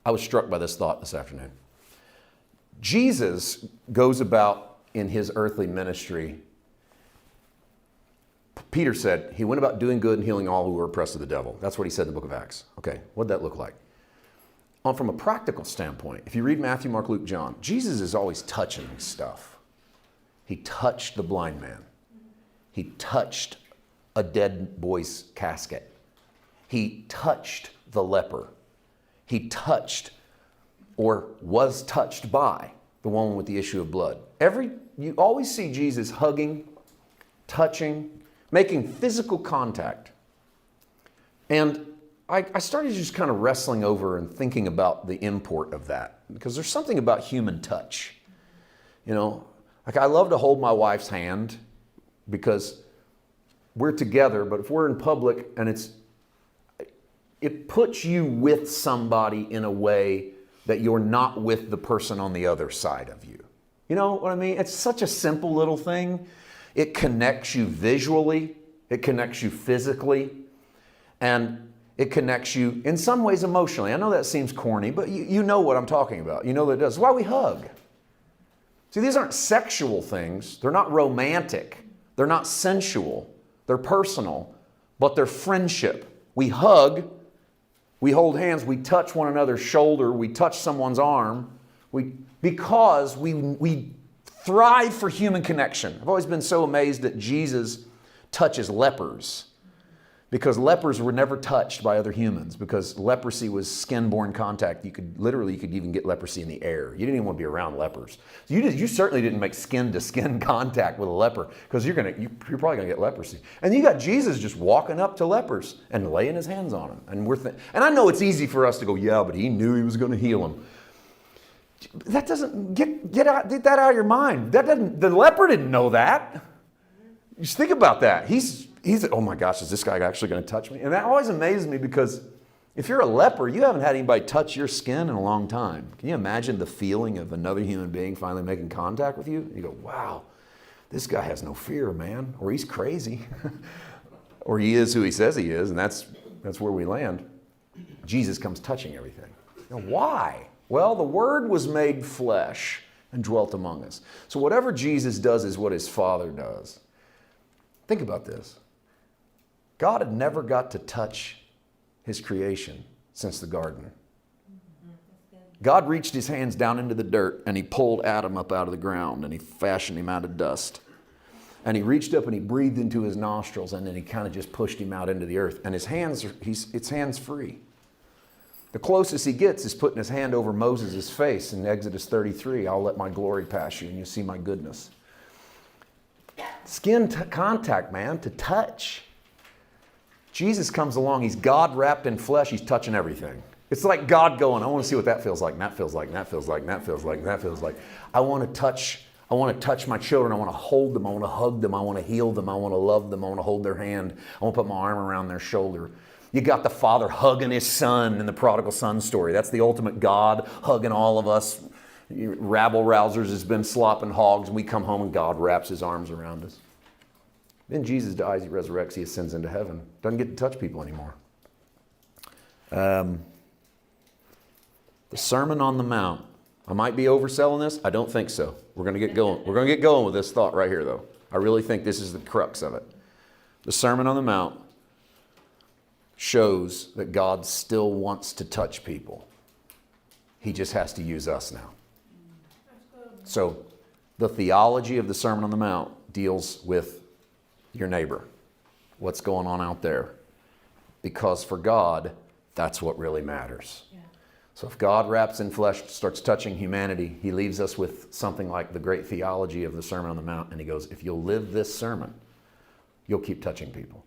I was struck by this thought this afternoon. Jesus goes about in his earthly ministry. Peter said he went about doing good and healing all who were oppressed of the devil. That's what he said in the book of Acts. Okay, what'd that look like? From a practical standpoint, if you read Matthew, Mark, Luke, John, Jesus is always touching stuff. He touched the blind man. He touched a dead boy's casket. He touched the leper. He touched or was touched by the woman with the issue of blood. You always see Jesus hugging, touching, making physical contact. And I started just kind of wrestling over and thinking about the import of that, because there's something about human touch. You know, like I love to hold my wife's hand because we're together, but if we're in public and it puts you with somebody in a way that you're not with the person on the other side of you. You know what I mean? It's such a simple little thing. It connects you visually, it connects you physically, and it connects you in some ways emotionally. I know that seems corny, but you know what I'm talking about. You know that it does. That's why we hug. See, these aren't sexual things. They're not romantic. They're not sensual. They're personal, but they're friendship. We hug, we hold hands, we touch one another's shoulder, we touch someone's arm, because we thrive for human connection. I've always been so amazed that Jesus touches lepers, because lepers were never touched by other humans, because leprosy was skin-borne contact. You could even get leprosy in the air. You didn't even want to be around lepers. You certainly didn't make skin-to-skin contact with a leper, because you're probably going to get leprosy. And you got Jesus just walking up to lepers and laying his hands on them. And I know it's easy for us to go, yeah, but he knew he was going to heal them. That doesn't get that out of your mind. The leper didn't know that. Just think about that. He's oh my gosh, is this guy actually going to touch me? And that always amazes me, because if you're a leper, you haven't had anybody touch your skin in a long time. Can you imagine the feeling of another human being finally making contact with you? You go, wow, this guy has no fear, man. Or he's crazy. Or he is who he says he is, and that's where we land. Jesus comes touching everything. Now, why? Well, the Word was made flesh and dwelt among us. So whatever Jesus does is what his Father does. Think about this. God had never got to touch his creation since the garden. God reached his hands down into the dirt and he pulled Adam up out of the ground and he fashioned him out of dust. And he reached up and he breathed into his nostrils, and then he kind of just pushed him out into the earth. And his hands, it's hands free. The closest he gets is putting his hand over Moses' face in Exodus 33. I'll let my glory pass you and you'll see my goodness. Skin contact, man, to touch. Jesus comes along, he's God wrapped in flesh, he's touching everything. It's like God going, I want to see what that feels like, and that feels like, and that feels like, and that feels like, and that feels like. I want to touch my children, I want to hold them, I want to hug them, I want to heal them, I want to love them, I want to hold their hand, I want to put my arm around their shoulder. You got the father hugging his son in the prodigal son story. That's the ultimate God hugging all of us. Rabble-rousers has been slopping hogs, and we come home and God wraps his arms around us. Then Jesus dies, he resurrects, he ascends into heaven. Doesn't get to touch people anymore. The Sermon on the Mount. I might be overselling this. I don't think so. We're going to get going. We're going to get going with this thought right here, though. I really think this is the crux of it. The Sermon on the Mount shows that God still wants to touch people. He just has to use us now. So the theology of the Sermon on the Mount deals with your neighbor. What's going on out there? Because for God, that's what really matters. Yeah. So if God wraps in flesh, starts touching humanity, he leaves us with something like the great theology of the Sermon on the Mount, and he goes, if you'll live this sermon, you'll keep touching people.